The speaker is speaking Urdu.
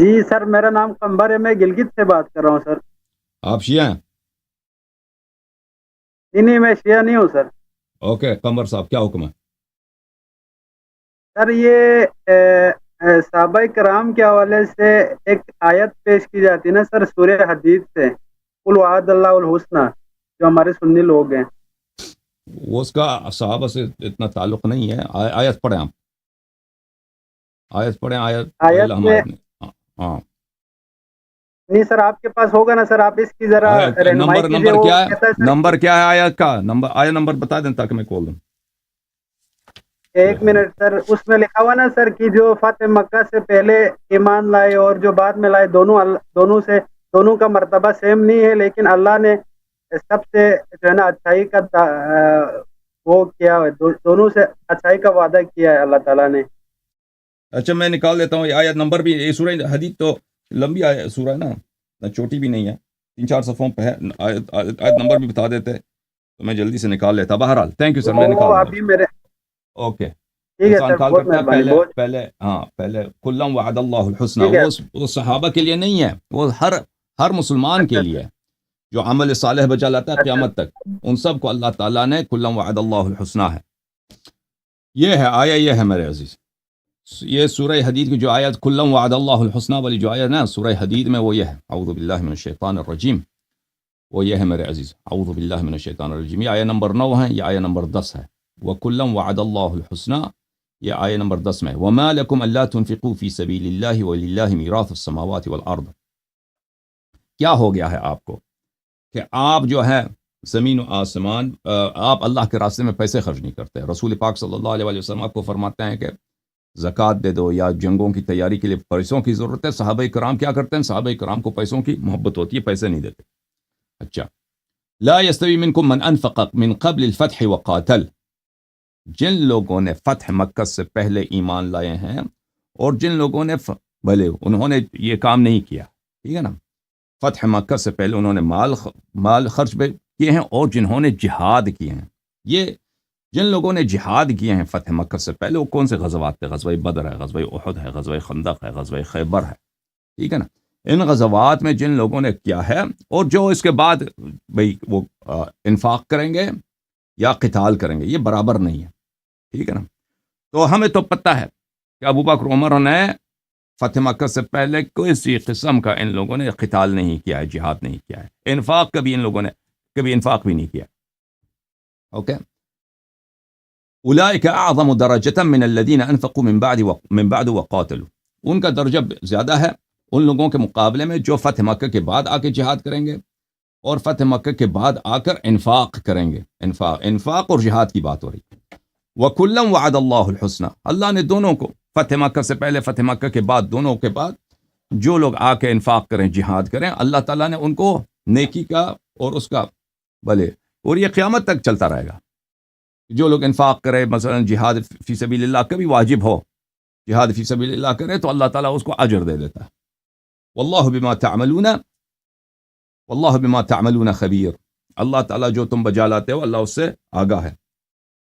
جی سر، میرا نام قمبر ہے، میں گلگت سے بات کر رہا ہوں سر۔ آپ شیعہ ہیں؟ نہیں، میں شیعہ نہیں ہوں سر۔ اوکے قمر صاحب، کیا حکم ہے؟ سر یہ صحابہ کرام کے حوالے سے ایک آیت پیش کی جاتی ہے نا سر، سورہ حدید سے، قل وعد اللہ الحسنہ، جو ہمارے سنی لوگ ہیں۔ وہ اس کا صحابہ سے اتنا تعلق نہیں ہے۔ آیت پڑھیں، آپ آیت پڑھیں، آیت آیت میں ہاں نہیں سر، آپ کے پاس ہوگا نا سر، آپ اس کی ذرا آیت رہنمائی کیجیے۔ نمبر وہ کیا کہتا ہے ہے؟ سر نمبر کیا ہے آیت کا؟ آیت نمبر بتا دیں تاکہ میں کھول دوں۔ ایک منٹ سر، اس میں لکھا ہوا نا سر کہ جو فتح مکہ سے پہلے ایمان لائے اور جو بعد میں لائے، دونوں کا مرتبہ سیم نہیں ہے، لیکن اللہ نے سب سے جو ہے نا اچھائی کا وہ کیا ہے، دونوں سے اچھائی کا وعدہ کیا ہے اللہ تعالیٰ نے۔ اچھا میں نکال دیتا ہوں یہ آیت نمبر بھی۔ یہ سورہ حدید تو لمبی سورہ ہے نا، چھوٹی بھی نہیں ہے، 3-4 صفحوں پہ ہے۔ آیت نمبر بھی بتا دیتے تو میں جلدی سے نکال لیتا۔ بہرحال تھینک یو سر، میں نکال وہ دوں گا۔ ابھی میرے اوکے، ٹھیک ہے انسان سر، کال بہت کرتا ہے مہربانی، بہت پہلے کلم وعد اللہ الحسنہ، ٹھیک ہے۔ وہ صحابہ کے لیے نہیں ہے، وہ ہر مسلمان کے اچھا لیے ہے جو عمل صالح بجا لاتا ہے اچھا قیامت تک، ان سب کو اللہ تعالیٰ نے کلم وعد اللہ الحسنہ ہے۔ یہ ہے آیا، یہ ہے میرے عزیز، یہ سورہ حدید کی جو آیت کلم وعد اللہ الحسنہ والی جو آیت نا سورہ حدید میں، وہ یہ ہے، اعوذ باللہ من الشیطان الرجیم، وہ یہ ہے میرے عزیز، اعوذ باللہ من الشیطان الرجیم۔ یہ آیت نمبر 9 ہے، یہ آیت نمبر 10 ہے، وَكُلًّا وَعَدَ اللَّهُ الْحُسْنَى، یہ آیت نمبر 10 میں، وَمَا لَكُمْ أَلَّا تُنْفِقُوا فِي سَبِيلِ اللَّهِ وَلِلَّهِ مِيرَاثُ السَّمَاوَاتِ وَالْأَرْضِ۔ کیا ہو گیا ہے آپ کو کہ آپ جو ہے زمین و آسمان، آپ اللہ کے راستے میں پیسے خرچ نہیں کرتے۔ رسول پاک صلی اللہ علیہ وسلم آپ کو فرماتے ہیں کہ زکوٰۃ دے دو، یا جنگوں کی تیاری کے لیے پیسوں کی ضرورت ہے۔ صحابہ کرام کیا کرتے ہیں؟ صحابہ کرام کو پیسوں کی محبت ہوتی ہے، پیسے نہیں دیتے۔ اچھا، لا يستوي منكم من انفق من قبل الفتح وقاتل، جن لوگوں نے فتح مکہ سے پہلے ایمان لائے ہیں اور جن لوگوں نے بھلے انہوں نے یہ کام نہیں کیا، ٹھیک ہے نا، فتح مکہ سے پہلے انہوں نے مال خرچ کیے ہیں اور جنہوں نے جہاد کیے ہیں۔ یہ جن لوگوں نے جہاد کیے ہیں فتح مکہ سے پہلے، وہ کون سے غزوات تھے؟ غزوہ بدر ہے، غزوہ احد ہے، غزوہ خندق ہے، غزوہ خیبر ہے، ٹھیک ہے نا۔ ان غزوات میں جن لوگوں نے کیا ہے، اور جو اس کے بعد بھئی وہ انفاق کریں گے یا قتال کریں گے، یہ برابر نہیں ہے، ٹھیک ہے نا۔ تو ہمیں تو پتہ ہے کہ ابو بکر عمر نے فتح مکہ سے پہلے کسی قسم کا ان لوگوں نے قتال نہیں کیا ہے، جہاد نہیں کیا ہے، انفاق کبھی ان لوگوں نے کبھی انفاق بھی نہیں کیا۔ اوکے، اولئک اعظم درجة من الذين انفقوا من بعد وقاتلوا، ان کا درجہ زیادہ ہے ان لوگوں کے مقابلے میں جو فتح مکہ کے بعد آ کے جہاد کریں گے اور فتح مکہ کے بعد آ کر انفاق کریں گے۔ انفاق اور جہاد کی بات ہو رہی ہے۔ وَكُلًّا وَعَدَ اللَّهُ الْحُسْنَى، اللہ نے دونوں کو، فتح مکہ سے پہلے، فتح مکہ کے بعد، دونوں کے بعد جو لوگ آ کے انفاق کریں، جہاد کریں، اللہ تعالیٰ نے ان کو نیکی کا اور اس کا بھلے، اور یہ قیامت تک چلتا رہے گا۔ جو لوگ انفاق کرے، مثلا جہاد فی سبیل اللہ کبھی واجب ہو، جہاد فی سبیل اللہ کرے تو اللہ تعالیٰ اس کو اجر دے دیتا ہے۔ واللہ بما تعملون خبیر، اللہ تعالیٰ جو تم بجا لاتے ہو اللہ اس سے آگاہ ہے۔